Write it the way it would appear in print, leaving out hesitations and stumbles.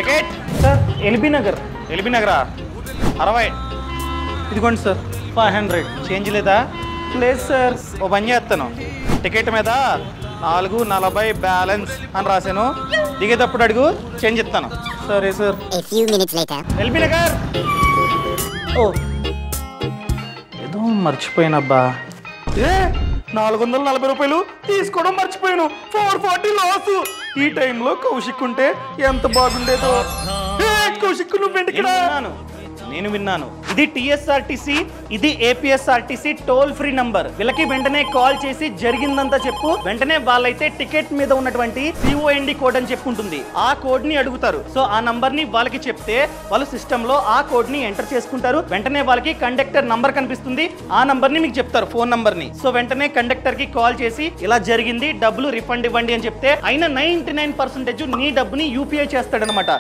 Ticket sir LB Nagar. LB నగరా 60. ఇదిగోండి sir 500. Change లేదా? లేదు సార్. ఓ పని చేస్తాను, టికెట్ మీద 4.40 బ్యాలెన్స్ అని రాశాను. దిగేటప్పుడు అడుగు, చేంజ్ ఇస్తాను. సరే సార్. ఎల్బీ నగర్. ఓ ఏదో మర్చిపోయినబ్బా. 440 రూపాయలు తీసుకోవడం మర్చిపోయాను. 440 లాస్. ఈ టైంలో కౌశిక్ ఉంటే ఎంత బాగుండేదో. కౌశిక్ నువ్వు నేను విన్నాను. ఇది టీఎస్ఆర్టీసీ, ఇది ఏపీఎస్ఆర్టీసీ టోల్ ఫ్రీ నంబర్. వీళ్ళకి వెంటనే కాల్ చేసి జరిగిందంతా చెప్పు. వెంటనే వాళ్ళైతే టికెట్ మీద ఉన్నటువంటి COND కోడ్ అని చెప్పుంటుంది, ఆ కోడ్ ని అడుగుతారు. సో ఆ నంబర్ ని వాళ్ళకి చెప్తే వాళ్ళు సిస్టమ్ లో ఆ కోడ్ ని ఎంటర్ చేసుకుంటారు. వెంటనే వాళ్ళకి కండక్టర్ నంబర్ కనిపిస్తుంది, ఆ నంబర్ ని మీకు చెప్తారు, ఫోన్ నంబర్ ని. సో వెంటనే కండక్టర్ కి కాల్ చేసి ఇలా జరిగింది, డబ్బులు రిఫండ్ ఇవ్వండి అని చెప్తే అయినా 99% నీ డబ్బుని UPI చేస్తాడనమాట.